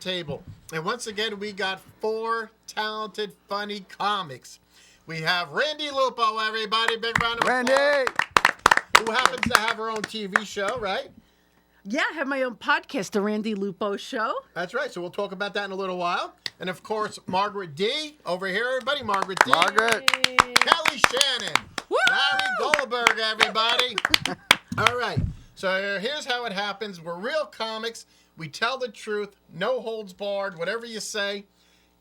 Roundtable. And once again, we got 4 talented, funny comics. We have Randi Lupo, everybody. Big round of applause. Randi! Who happens to have her own TV show, right? Yeah, I have my own podcast, The Randi Lupo Show. That's right. So we'll talk about that in a little while. And, of course, Margaret D. Over here, everybody. Margaret D. Margaret. Kelly Shannon. Woo! Larry Goldberg, everybody. All right. So here's how it happens. We're real comics. We tell the truth. No holds barred. Whatever you say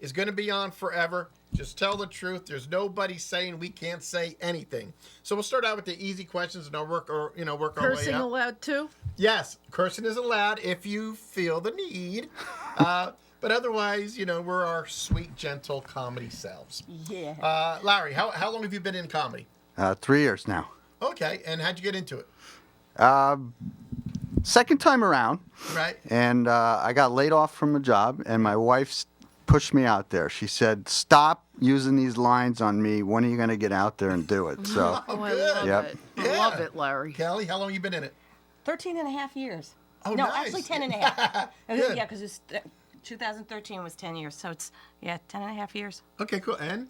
is going to be on forever. Just tell the truth. There's nobody saying we can't say anything. So we'll start out with the easy questions and I'll work our way up. Cursing allowed too? Yes, cursing is allowed if you feel the need. But otherwise, we're our sweet, gentle comedy selves. Yeah. Larry, how long have you been in comedy? 3 years now. Okay, and how'd you get into it? Second time around. Right. And I got laid off from a job, and my wife pushed me out there. She said, stop using these lines on me. When are you going to get out there and do it? So, Oh, I good. love Yep. it. Yeah. I love it, Larry. Kelly, how long have you been in it? 13 and a half years. Oh, no, nice. actually 10 and a half. Good. Yeah, because 2013 was 10 years. So it's, 10 and a half years. Okay, cool. And?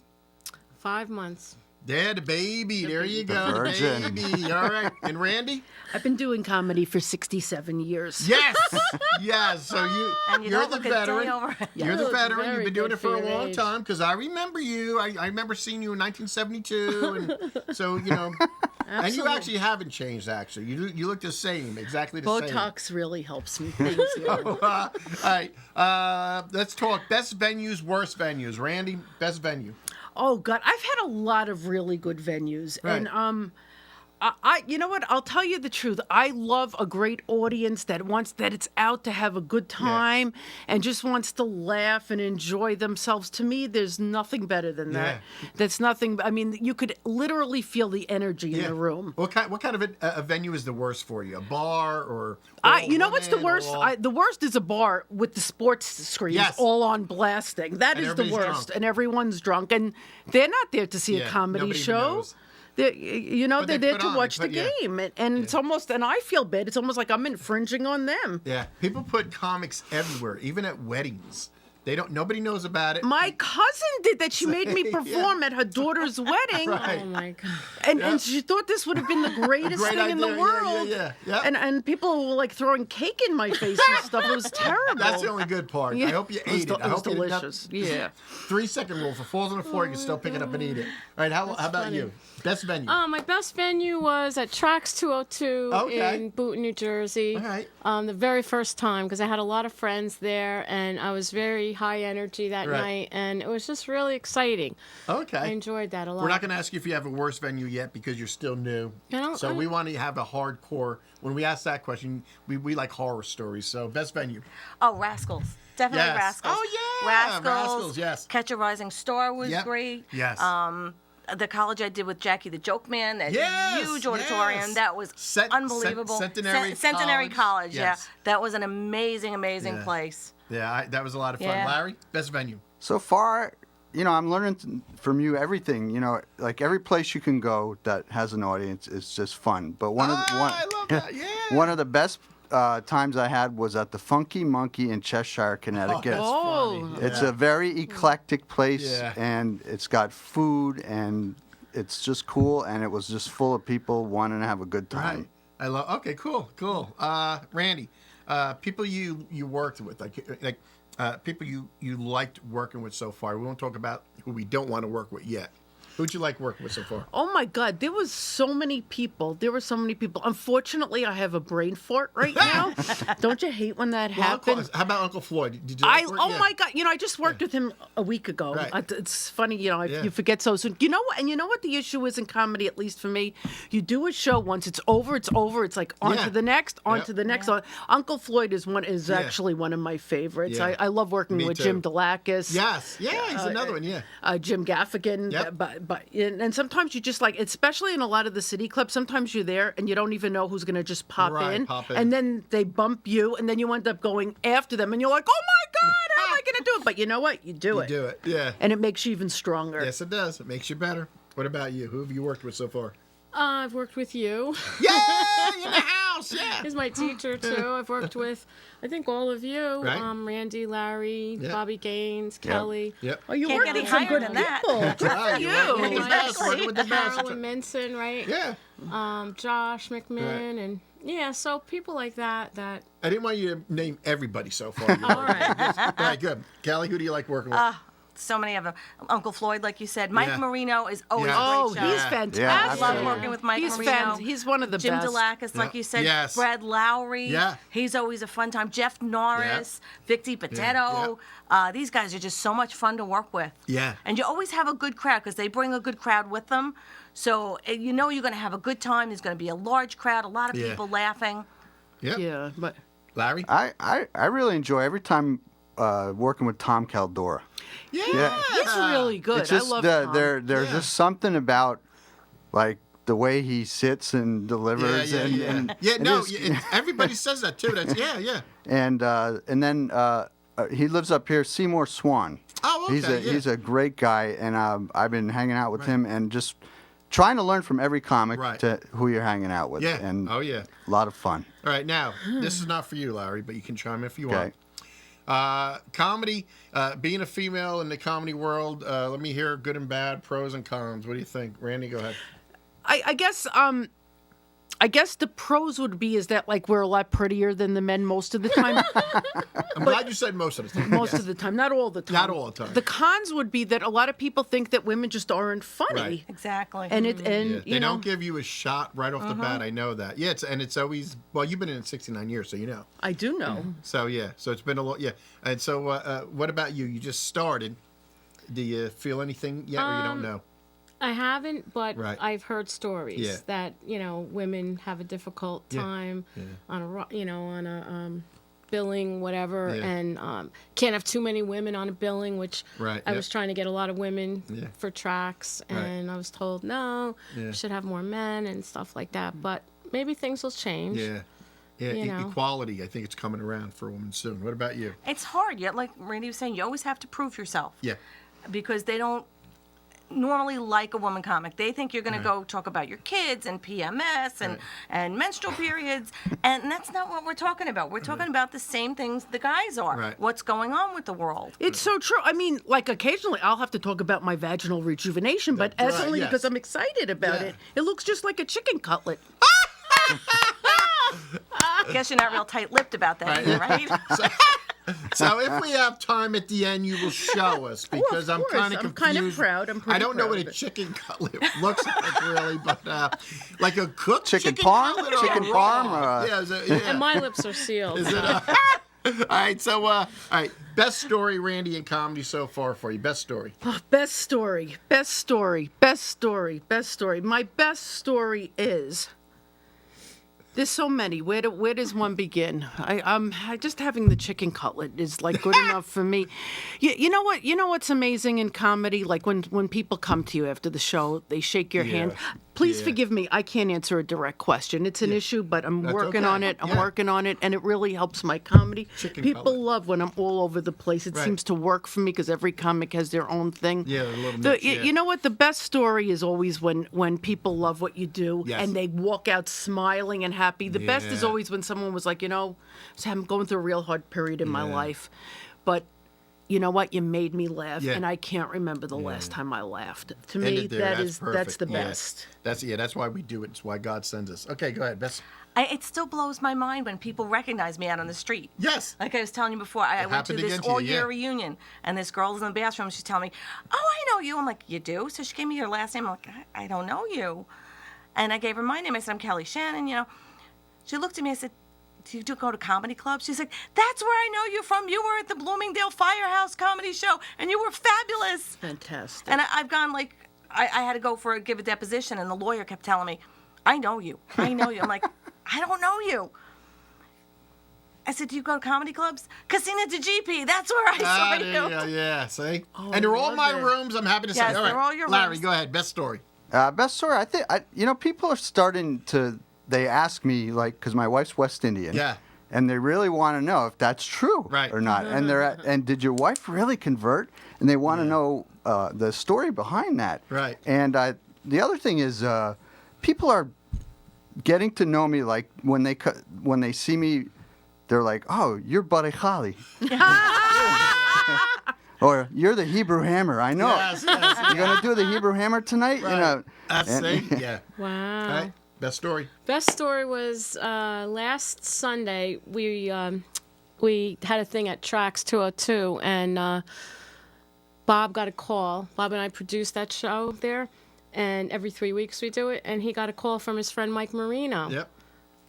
5 months. Yeah, the baby. There you go. The The virgin. baby. All right. And Randi? I've been doing comedy for 67 years. Yes. Yes. So And you you're don't the look a day veteran. over. You're the look veteran. You've very been doing good it for a for your long age. time because I remember you. I remember seeing you in 1972. And so, and you actually haven't changed, actually. You look the same, exactly the same. Botox really helps me. Thank you. All right. Let's talk best venues, worst venues. Randi, best venue. Oh God, I've had a lot of really good venues, Right. and I you know what? I'll tell you the truth. I love a great audience that it's out to have a good time and just wants to laugh and enjoy themselves. To me, there's nothing better than that. Yeah. That's nothing. I mean, you could literally feel the energy in the room. What kind of a venue is the worst for you? A bar or? You know what's the women worst? or- The worst is a bar with the sports screens Yes. all on blasting. That And is the everybody's worst, drunk. and everyone's drunk, and they're not there to see Yeah, a comedy nobody even show. knows. They're, But they they're there put to on, watch they the put- yeah. game, and it's almost, and I feel bad. It's almost like I'm infringing on them. Yeah, people put comics everywhere, even at weddings. Nobody knows about it. My cousin did that. She made me perform at her daughter's wedding. Right. Oh my God. And she thought this would have been the greatest Great thing in the idea. Yeah, world. yeah. And people were like throwing cake in my face and stuff. It was terrible. That's the only good part. I hope you ate it. I It was hope you didn't have- delicious. Yeah. 3-second rule. If it falls on the floor, you can still pick it up and eat it. All right, how about funny. you? Best venue. My best venue was at Trax 202 Okay. in Boonton, New Jersey. All right. The very first time, because I had a lot of friends there, and I was very high energy that Right. night, and it was just really exciting. Okay. I enjoyed that a lot. We're not going to ask you if you have a worse venue yet because you're still new. So we want to have a hardcore. When we ask that question, we like horror stories. So best venue. Oh, Rascals. Definitely Yes. Rascals. Oh, yeah. Rascals. Rascals, yes. Catch a Rising Star was Yep. great. Yes. The college I did with Jackie the Joke Man, that Yes, huge auditorium, yes. that was unbelievable. Centenary Centenary College, Yes. yeah. That was an amazing Yeah. place. Yeah, that was a lot of fun. Yeah. Larry, best venue. So far, I'm learning from you everything. Like every place you can go that has an audience is just fun. But I love that. Yeah. one of the best times I had was at the Funky Monkey in Cheshire, Connecticut. That's Oh. funny. It's Yeah. a very eclectic place, Yeah. and it's got food, and it's just cool, and it was just full of people wanting to have a good time. Right. I love. Okay, cool. Randi, people you worked with, like people you liked working with so far. We won't talk about who we don't want to work with yet. Who'd you like working with so far? Oh my God, there were so many people. Unfortunately, I have a brain fart right now. Don't you hate when that happens? How about Uncle Floyd? Did you like work? Yeah. My God, I just worked with him a week ago. Right. It's funny, Yeah. you forget so soon. You know what? And you know what the issue is in comedy, at least for me? You do a show once, it's over. It's like on Yeah. to the next, on Yep. to the next. Uncle Floyd is actually one of my favorites. Yeah. I love working Me with too. Jim DeLakis. Yes. Yeah, he's another one. Yeah. Jim Gaffigan, Yep. and sometimes you just especially in a lot of the city clubs, sometimes you're there and you don't even know who's going to just pop in, and then they bump you, and then you end up going after them, and you're like, oh my God, how am I going to do it? But you know what? You do it. You do it. Yeah. And it makes you even stronger. Yes, it does. It makes you better. What about you? Who have you worked with so far? I've worked with you. Yay! In the house! house. Yeah. He's my teacher too. I've worked with, I think, all of you. Right. Randy, Larry, Yeah. Bobby Gaines, Yeah. Kelly. Yep. Oh, you Can't work get with any some higher good than that. people. Good Wow, for you're working with the you. best. Working with the best. Carolyn Minson, right? Yeah. Josh McMinn, Right. and yeah, so people like that. I didn't want you to name everybody so far. All right. All right, good. Kelly, who do you like working with? So many of them. Uncle Floyd, like you said. Mike Yeah. Marino is always Yeah. a Oh, great show. he's Yeah. fantastic. Yeah, I love absolutely. working with Mike He's Marino. He's one of the Jim best. DeLacus, like Yeah. you said. Yes. Brad Lowry. Yeah. He's always a fun time. Jeff Norris, Vic DiPotetto. These guys are just so much fun to work with. Yeah. And you always have a good crowd because they bring a good crowd with them. So you know you're going to have a good time. There's going to be a large crowd, a lot of Yeah. people laughing. Yeah. Yeah, but Larry? I really enjoy every time working with Tom Caldora. Yeah. he's really good. It's just I love Tom. there's Yeah. just something about like the way he sits and Yeah, delivers yeah, and, yeah. and Yeah, and no, his- everybody says that too. That's yeah. and then he lives up here, Seymour Swan. Oh, okay. He's a great guy, and I've been hanging out with him and just trying to learn from every comic Right. to who you're hanging out with. Yeah. And Oh, yeah. a lot of fun. All right, now, this is not for you, Larry, but you can chime in if you Okay. want. Comedy, being a female in the comedy world, let me hear good and bad, pros and cons. What do you think? Randy, go ahead. I guess the pros would be is that like we're a lot prettier than the men most of the time. I'm glad you said most of the time. Most Yes. of the time, not all the time. Not all the time. The cons would be that a lot of people think that women just aren't funny. Right. Exactly. And Yeah, you they know, don't give you a shot right off the bat. I know that. Yeah, it's always, well, you've been in it 69 years, so you know. I do know. So, yeah, so it's been a lot, yeah. And so what about you? You just started. Do you feel anything yet or you don't know? I haven't, but Right. I've heard stories Yeah. that women have a difficult Yeah. time on a billing, whatever, Yeah. and can't have too many women on a billing, which Right, I yeah. was trying to get a lot of women Yeah. for tracks, Right. and I was told no, Yeah. should have more men and stuff like that. But maybe things will change. Yeah. Yeah, You know. equality, I think it's coming around for women soon. What about you? It's hard. Yet, like Randy was saying, you always have to prove yourself. Yeah. Because they don't normally like a woman comic. They think you're going to go talk about your kids and PMS and, Right. and menstrual periods. And that's not what we're talking about. We're talking about the same things the guys are. Right. What's going on with the world. It's so true. I mean, like occasionally I'll have to talk about my vaginal rejuvenation, but That's that's right, only yes. because I'm excited about Yeah. it. It looks just like a chicken cutlet. I guess you're not real tight-lipped about that either, right? So if we have time at the end, you will show us because I'm course. kind of I'm confused. kind of proud. I'm pretty I don't know proud what of a it. chicken cutlet looks like really, but like a cooked Chicken chicken parm? cutlet or Chicken a raw? parm or a- Yeah, is it, yeah. And my lips are sealed. Is it all right, so all right, best story, Randy, in comedy so far for you. Best story. Best story. My best story is. There's so many. Where does one begin? I just having the chicken cutlet is like good enough for me. You know what? You know what's amazing in comedy? Like when people come to you after the show, they shake your hand. Please Yeah. forgive me. I can't answer a direct question. It's an issue, but I'm That's working okay. on it. I'm Yeah. working on it, and it really helps my comedy. Chicken People cutlet. love when I'm all over the place. It Right. seems to work for me because every comic has their own thing. Yeah, a little niche, yeah. You know what? The best story is always when people love what you do Yes. and they walk out smiling and happy. The best is Yeah. always when someone was like, I'm going through a real hard period in my Yeah. life, but you know what? You made me laugh, Yeah. and I can't remember the last time I laughed. To End me, it there. that's perfect. the Yeah. best. That's why we do it. It's why God sends us. Okay, go ahead. Best. It still blows my mind when people recognize me out on the street. Yes. Like I was telling you before, I went to happened this again to you, all-year yeah. reunion, and this girl's in the bathroom. She's telling me, "Oh, I know you." I'm like, "You do?" So she gave me her last name. I'm like, I don't know you. And I gave her my name. I said, "I'm Kelly Shannon." She looked at me. I said, "Do you go to comedy clubs?" She's like, "That's where I know you from. You were at the Bloomingdale Firehouse comedy show, and you were fabulous." Fantastic. And I've gone like, I had to go give a deposition, and the lawyer kept telling me, "I know you. I know you." I'm like, "I don't know you." I said, "Do you go to comedy clubs?" Casino de GP. That's where I saw you. Yeah. See, Oh, and they're all love my it. rooms. I'm happy to say. Yes, All they're right, all your Larry, rooms. go ahead. Best story. Best story. I think people are starting to. They ask me because my wife's West Indian. Yeah. And they really want to know if that's true Right. or not. And and did your wife really convert? And they want to know the story behind that. Right. And the other thing is, people are getting to know me, like when they see me, they're like, "Oh, you're Buddy Holly," or "You're the Hebrew Hammer." I know. Yes, yes, You're gonna do the Hebrew Hammer tonight, Right. you know. That's it. Yeah. Wow. All right. Best story. Best story was last Sunday. We had a thing at Tracks 202, and Bob got a call. Bob and I produced that show there, and every 3 weeks we do it. And he got a call from his friend Mike Marino. Yep.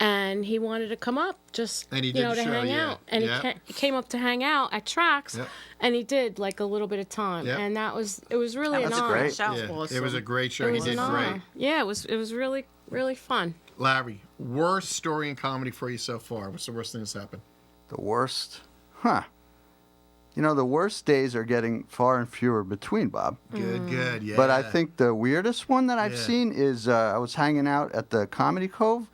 And he wanted to come up, just And he you did know, the to show, hang yeah. out. And Yeah. he came up to hang out at Tracks, Yep. and he did like a little bit of time. Yep. And it was really That an was a honor. great. show. Yeah. It Awesome. was a great show. It He was did an great. honor. Yeah, it was really really fun. Larry, worst story in comedy for you so far? What's the worst thing that's happened? The worst, huh? You know, the worst days are getting far and fewer between, Bob. Good. Yeah. But I think the weirdest one that I've Yeah. seen is I was hanging out at the Comedy Cove,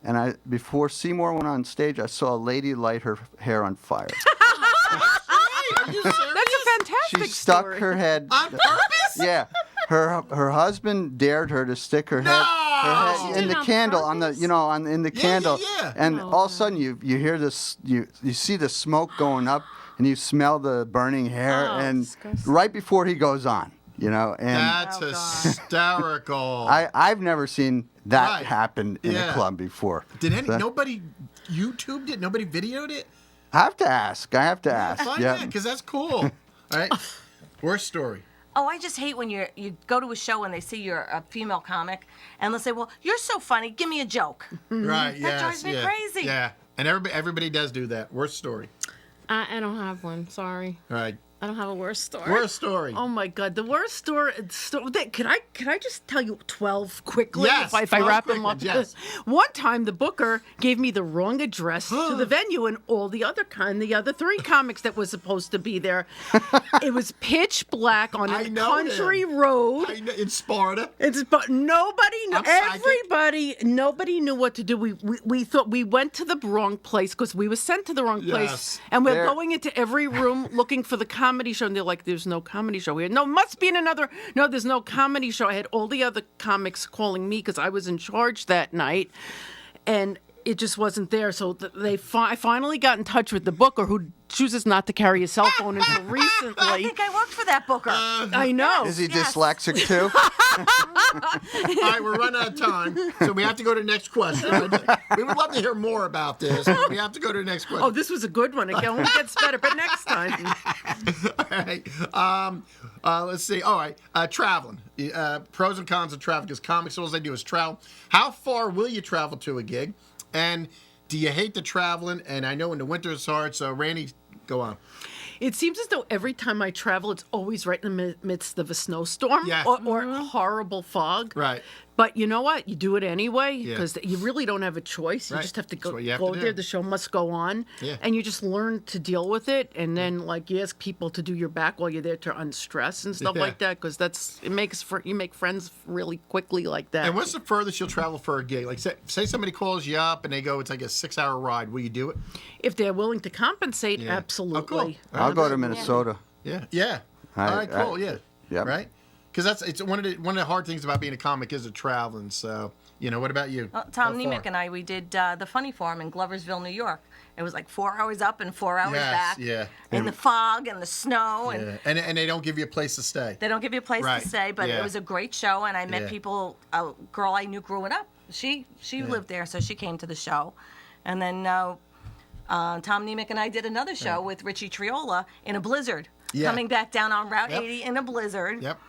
and before Seymour went on stage, I saw a lady light her hair on fire. Are you serious? That's a fantastic She stuck story. her head. On purpose? Yeah, her husband dared her to stick her head, her She head did in it the on candle purpose? in the Yeah, candle, yeah. and Oh, all of a sudden you hear this, you see the smoke going up, and you smell the burning hair, Oh, and disgusting. right before he goes on, you know, and That's Oh, God. hysterical. I've never seen that Right. happen in Yeah. a club before. Did So- nobody YouTubed it? Nobody videoed it? I have to ask. I have to ask. Find Yeah. that, because that's cool. All right. Worst story. Oh, I just hate when you go to a show and they see you're a female comic, and they'll say, "Well, you're so funny. Give me a joke." Right. That drives me yeah. crazy. Yeah. And everybody does do that. Worst story. I don't have one. Sorry, All right. I don't have a worse story. Worst story. Oh my God, the worst story. Can I just tell you 12 quickly Yes, if I 12 wrap quick them up? ones, yes. One time the booker gave me the wrong address to the venue, and all the other three comics that was supposed to be there. It was pitch black on I a know country him. road. I know, in Sparta. But nobody, I'm psychic. nobody knew what to do. We thought we went to the wrong place because we were sent to the wrong place, Yes. and we're There- going into every room looking for the comedy show, and they're like, "There's no comedy show here. No, must be in another. No, there's no comedy show." I had all the other comics calling me because I was in charge that night, and it just wasn't there. So I finally got in touch with the booker, who chooses not to carry a cell phone until I recently. think I worked for that booker. I know. Is he Yes. dyslexic too? All right, we're running out of time, so we have to go to the next question. We would love to hear more about this, but we have to go to the next question. Oh, this was a good one. It only gets better, but next time. All right. Let's see. All right. Traveling. Pros and cons of traveling, because comics, all they do is travel. How far will you travel to a gig? And do you hate the traveling? And I know in the winter it's hard, so Randy, go on. It seems as though every time I travel, it's always right in the midst of a snowstorm Yeah. or horrible fog. Right. But you know what? You do it anyway Yeah. because you really don't have a choice. You Right. just have to That's go, what you have go to there. do. The show must go on. Yeah. And you just learn to deal with it. And then, like, you ask people to do your back while you're there to unstress and stuff Yeah. like that because you make friends really quickly like that. And what's the furthest you'll travel for a gig? Like, say somebody calls you up and they go, it's like a 6-hour ride. Will you do it? If they're willing to compensate, Yeah. absolutely. Oh, cool. I'll go to Minnesota. Yeah. Yeah. I- All right. Cool. Yeah. Yep. Right. Because it's one of the hard things about being a comic is the traveling. So what about you? Tom How far? Nemec and I, we did the Funny Farm in Gloversville, New York. It was like 4 hours up and 4 hours Yes, back. yeah. In the fog and the snow. And Yeah. And they don't give you a place to stay. they don't give you a place Right, to stay, but yeah. it was a great show. And I met Yeah. people, a girl I knew growing up. She lived there, so she came to the show. And then Tom Nemec and I did another show with Richie Triola in a blizzard. Yeah. Coming back down on Route Yep. 80 in a blizzard. Yep.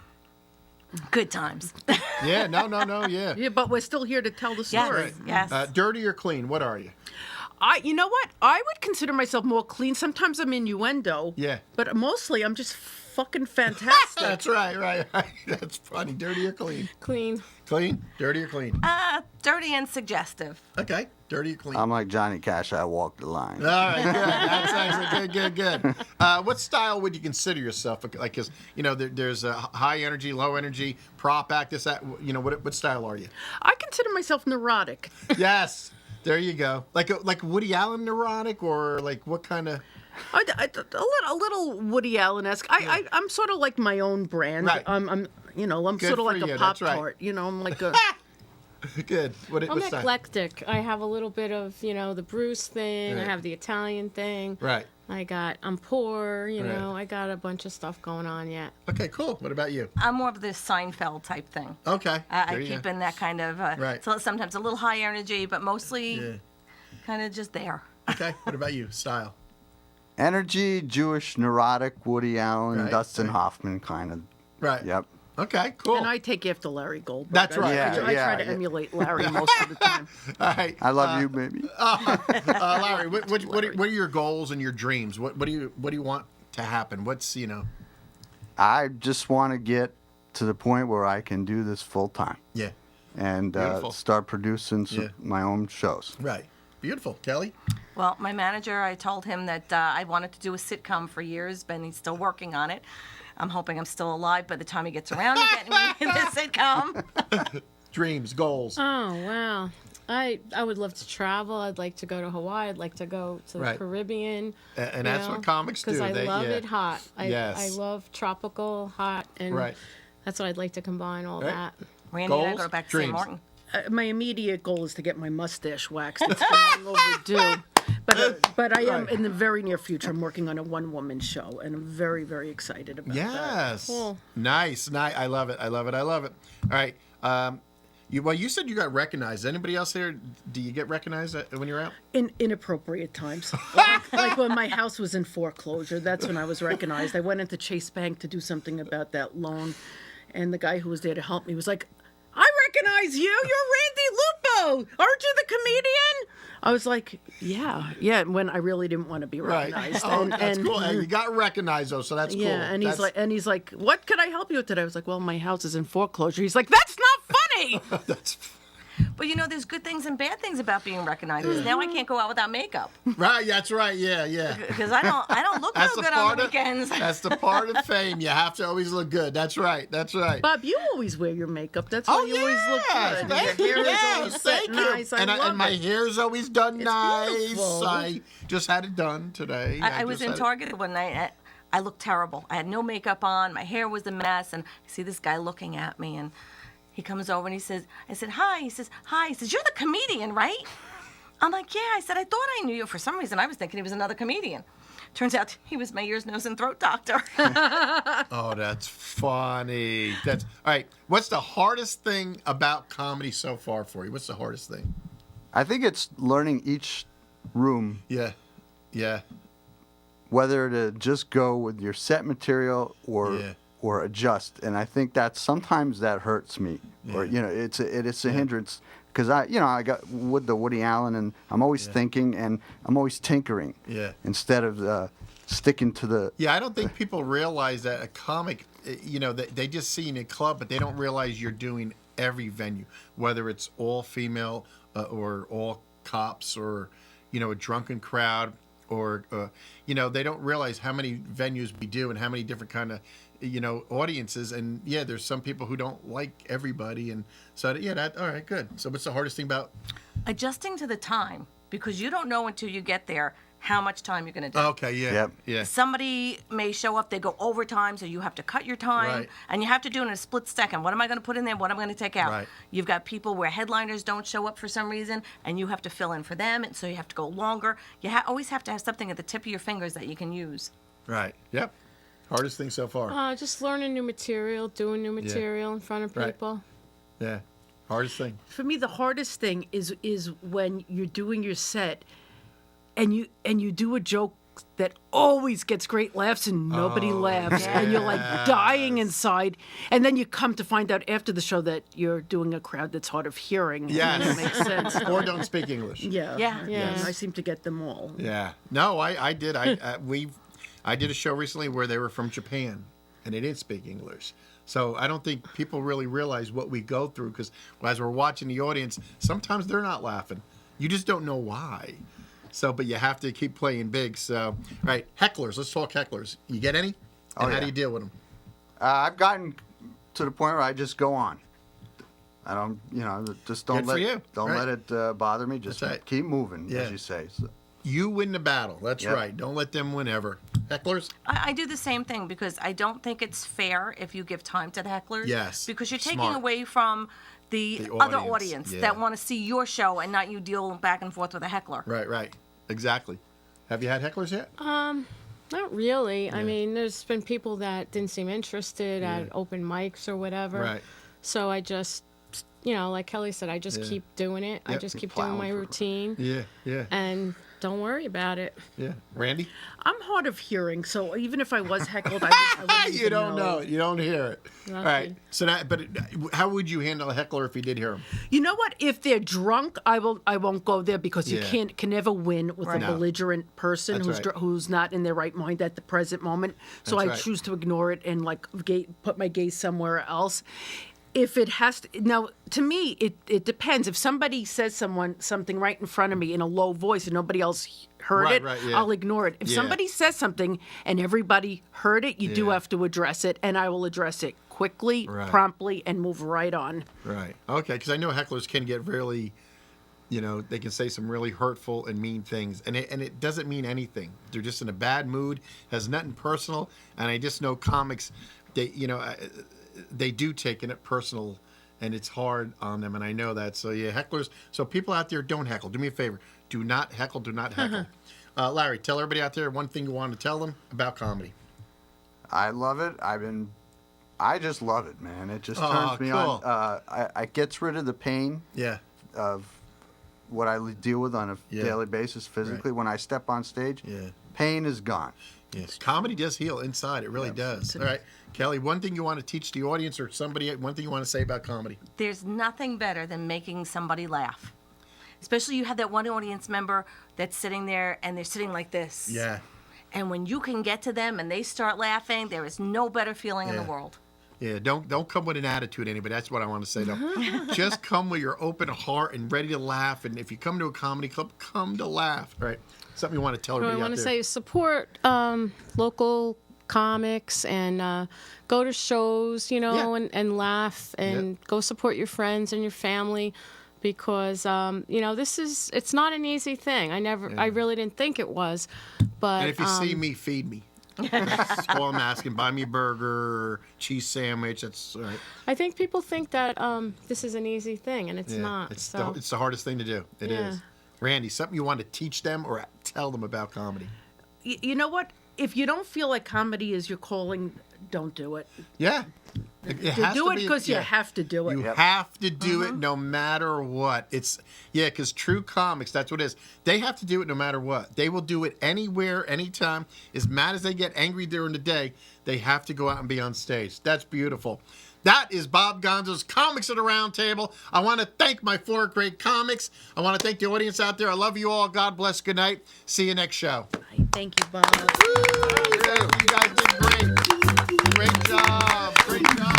Good times. Yeah. No. Yeah. Yeah, but we're still here to tell the story. Yes. Dirty or clean? What are you? You know what? I would consider myself more clean. Sometimes I'm innuendo. Yeah. But mostly I'm just fucking fantastic. That's right. That's funny. Dirty or clean? Clean. Clean? Dirty or clean? Dirty and suggestive. Okay. Dirty or clean? I'm like Johnny Cash. I walk the line. All right, good. That's actually good. What style would you consider yourself? Like, because there's a high energy, low energy, prop act. This, that. What style are you? I consider myself neurotic. Yes, there you go. Like Woody Allen neurotic, or like what kind of? A little Woody Allen-esque. I'm sort of like my own brand. Right. I'm Good sort of like for a you, Pop that's right. Tart. I'm like a. Good. I'm What's that? eclectic. I have a little bit of, the Bruce thing. Right. I have the Italian thing. Right. I'm poor, Right. I got a bunch of stuff going on yet. Okay, cool. What about you? I'm more of the Seinfeld type thing. Okay. I There you keep go. in that kind of, Right. so sometimes a little high energy, but mostly Yeah. kind of just there. Okay. What about you? Style. Energy, Jewish, neurotic, Woody Allen, Right, Dustin right. Hoffman kind of. Right. Yep. Okay, cool. And I take after Larry Goldberg. That's right. I try Yeah, to yeah. emulate Larry most of the time. All right. I love you, baby. Larry, what are your goals and your dreams? What do you want to happen? What's I just want to get to the point where I can do this full time Yeah. and Beautiful. start producing Yeah. my own shows. Right. Beautiful. Kelly? Well, my manager, I told him that I wanted to do a sitcom for years, but he's still working on it. I'm hoping I'm still alive by the time he gets around to getting me in the sitcom. Dreams, goals. Oh, wow. I would love to travel. I'd like to go to Hawaii. I'd like to go to the Right. Caribbean. And that's what comics do. Because I They- love yeah. it hot. I Yes. love tropical, hot, and Right. that's what I'd like to combine all Right. that. Randy and I Goals, go back to dreams. St. Martin. My immediate goal is to get my mustache waxed. It's been long overdue. But I am Right. in the very near future. I'm working on a one-woman show, and I'm very, very excited about that. Yes. Cool. Nice. I love it. I love it. I love it. All right. You said you got recognized. Anybody else here? Do you get recognized when you're out? In inappropriate times, like when my house was in foreclosure. That's when I was recognized. I went into Chase Bank to do something about that loan, and the guy who was there to help me was like, "I recognize you. You're Randy Lupo. Aren't you the comedian?" I was like, "Yeah." When I really didn't want to be Right. recognized. Oh, that's cool. And you got recognized though, so that's cool. Yeah, and That's- he's like, "What could I help you with today?" I was like, "Well, my house is in foreclosure." He's like, "That's not funny." that's But there's good things and bad things about being recognized. Because now I can't go out without makeup right. That's right. Yeah. because I don't look That's real the good on part the of weekends. that's the part of fame. You have to always look good. That's right. That's right. Bob, you always wear your makeup. That's why you always look good. Thank Your you. hair is Yes, always thank set you. nice. I and love my it. hair's always done nice. beautiful. I just had it done today. I was just in had it- Target one night. I looked terrible. I had no makeup on. My hair was a mess. And I see this guy looking at me. And he comes over and he says, I said, "Hi." He says, "Hi." He says, "You're the comedian, right?" I'm like, "Yeah." I said, "I thought I knew you." For some reason, I was thinking he was another comedian. Turns out he was my ears, nose, and throat doctor. Oh, that's funny. That's all right. What's the hardest thing about comedy so far for you? What's the hardest thing? I think it's learning each room Yeah. whether to just go with your set material or Yeah. or adjust. And I think that sometimes that hurts me, or Yeah. it's a hindrance because I got with the Woody Allen, and I'm always thinking and I'm always tinkering. Yeah. Instead of sticking to the. Yeah, I don't think people realize that a comic, they just see you in a club, but they don't realize you're doing every venue, whether it's all female or all cops or, a drunken crowd or, they don't realize how many venues we do and how many different kind of, audiences. And yeah, there's some people who don't like everybody. And so, all right, good. So what's the hardest thing about? Adjusting to the time, because you don't know until you get there how much time you're going to do. Okay, yeah. Yep. Yeah. Somebody may show up, they go overtime, so you have to cut your time, Right. and you have to do it in a split second. What am I going to put in there? What am I going to take out? Right. You've got people where headliners don't show up for some reason, and you have to fill in for them, and so you have to go longer. You always have to have something at the tip of your fingers that you can use. Right. Yep. Hardest thing so far. Just learning new material, doing new material in front of Right. people. Yeah. Hardest thing. For me, the hardest thing is when you're doing your set, and you do a joke that always gets great laughs and nobody laughs, and you're like dying inside, and then you come to find out after the show that you're doing a crowd that's hard of hearing. Yes. And it makes sense. Or don't speak English. Yeah. Yeah. Yes. I seem to get them all. Yeah. No, I did. I did a show recently where they were from Japan and they didn't speak English. So I don't think people really realize what we go through because as we're watching the audience, sometimes they're not laughing. You just don't know why. So, but you have to keep playing big. So, all right, hecklers. Let's talk hecklers. You get any? And how do you deal with them? I've gotten to the point where I just go on. I don't, just don't Good for you. don't Right. let it bother me. Just That's right. keep moving, Yeah. as you say. So, You win the battle. That's Yep. right. Don't let them win ever. Hecklers? I do the same thing because I don't think it's fair if you give time to the hecklers. Yes, Because you're taking smart. away from the The other audience, audience yeah. that want to see your show and not you deal back and forth with a heckler. Right. Exactly. Have you had hecklers yet? Not really. I mean, there's been people that didn't seem interested at open mics or whatever. Right. So I just, like Kelly said, I just keep doing it. I Yep. just keep Plowing doing my through. routine. Yeah. And don't worry about it. Yeah. Randy? I'm hard of hearing, so even if I was heckled, I wouldn't You even don't know it. You don't hear it. Lucky. All right. So how would you handle a heckler if you did hear him? You know what? If they're drunk, I won't go there because you Yeah. can never win with a No. belligerent person That's right. who's not in their right mind at the present moment. So That's I right. choose to ignore it and put my gaze somewhere else. If it has to, now to me, it depends. If somebody says something right in front of me in a low voice and nobody else heard it, Right, yeah. I'll ignore it. If Yeah. somebody says something and everybody heard it, you do Yeah. have to address it, and I will address it quickly, Right. promptly, and move right on. Right. Okay. Because I know hecklers can get really, they can say some really hurtful and mean things, and it doesn't mean anything. They're just in a bad mood, has nothing personal, and I just know comics, they do take it personal, and it's hard on them, and I know that. So yeah, hecklers. So people out there, don't heckle. Do me a favor. Do not heckle. Do not heckle. Larry, tell everybody out there one thing you want to tell them about comedy. I love it. I just love it, man. It just Oh, turns me cool. on. It gets rid of the pain Yeah. of what I deal with on a Yeah. daily basis physically. When I step on stage, Yeah. pain is gone. Yes. Comedy does heal inside. It really does. All right. Kelly, one thing you want to teach the audience or somebody, one thing you want to say about comedy? There's nothing better than making somebody laugh. Especially you have that one audience member that's sitting there and they're sitting like this. Yeah. And when you can get to them and they start laughing, there is no better feeling in the Yeah. world. Yeah, don't come with an attitude, anybody. That's what I want to say, though. Just come with your open heart and ready to laugh. And if you come to a comedy club, come to laugh. All right. Something you want to tell What I everybody want out to there. say is support local comics and go to shows, Yeah. and laugh and go support your friends and your family because, it's not an easy thing. I really didn't think it was, but. And if you see me, feed me. That's all I'm asking. Buy me a burger, cheese sandwich. That's all right. I think people think that this is an easy thing, and it's Yeah, not. It's, So it's the hardest thing to do. It is. Yeah. Randy, something you want to teach them or tell them about comedy? You know what? If you don't feel like comedy is your calling, don't do it. Yeah. It has Do to it be- because you yeah. have to do it. You have to do it no matter what. Because true comics, that's what it is. They have to do it no matter what. They will do it anywhere, anytime. As mad as they get angry during the day, they have to go out and be on stage. That's beautiful. That is Bob Gonzo's Comics at the Round Table. I want to thank my 4 great comics. I want to thank the audience out there. I love you all. God bless. Good night. See you next show. Thank you, Bob. You guys did great. Great job. Great job.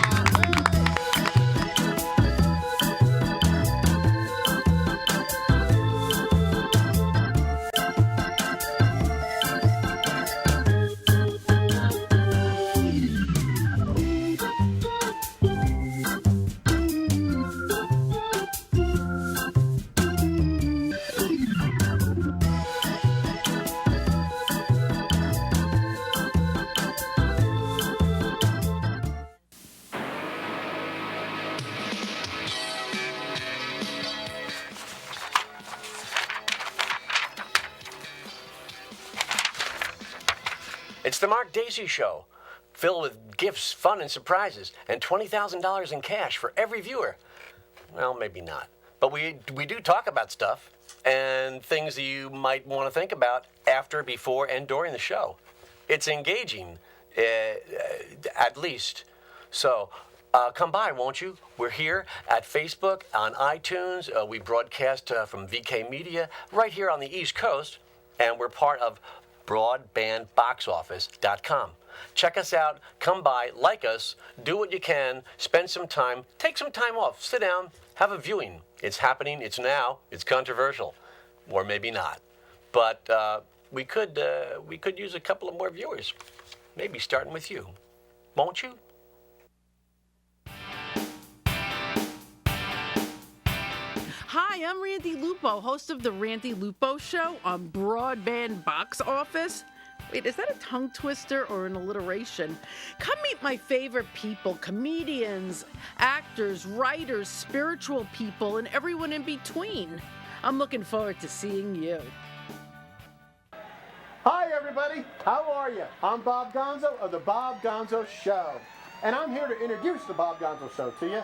It's the Mark Daisy Show, filled with gifts, fun, and surprises, and $20,000 in cash for every viewer. Well, maybe not. But we do talk about stuff and things that you might want to think about after, before, and during the show. It's engaging, at least. So come by, won't you? We're here at Facebook, on iTunes. We broadcast from VK Media right here on the East Coast, and we're part of broadbandboxoffice.com. Check us out, come by, like us, do what you can, spend some time, take some time off, sit down, have a viewing. It's happening, it's now, it's controversial, or maybe not. But we could use a couple of more viewers, maybe starting with you. Won't you? Hi, I'm Randy Lupo, host of the Randy Lupo Show on Broadband Box Office. Wait, is that a tongue twister or an alliteration? Come meet my favorite people, comedians, actors, writers, spiritual people, and everyone in between. I'm looking forward to seeing you. Hi, everybody. How are you? I'm Bob Gonzo of The Bob Gonzo Show. And I'm here to introduce The Bob Gonzo Show to you.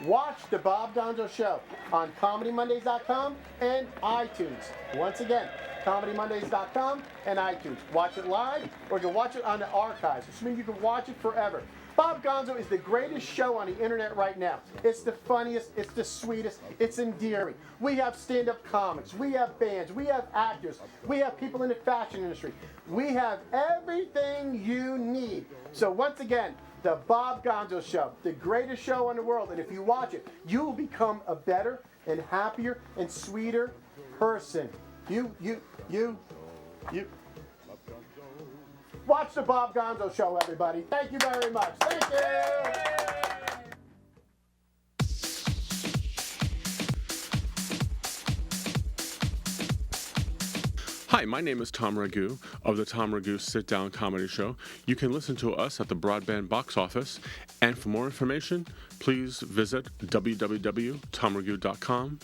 Watch The Bob Gonzo Show on ComedyMondays.com and iTunes. Once again, ComedyMondays.com and iTunes. Watch it live, or you can watch it on the archives, which means you can watch it forever. Bob Gonzo is the greatest show on the internet right now. It's the funniest, it's the sweetest, it's endearing. We have stand-up comics, we have bands, we have actors, we have people in the fashion industry. We have everything you need. So once again, the Bob Gonzo Show, the greatest show in the world. And if you watch it, you will become a better and happier and sweeter person. You. Watch the Bob Gonzo Show, everybody. Thank you very much. Thank you. Hi, my name is Tom Ragu of the Tom Ragu Sit Down Comedy Show. You can listen to us at the Broadband Box Office, and for more information, please visit www.tomragu.com/.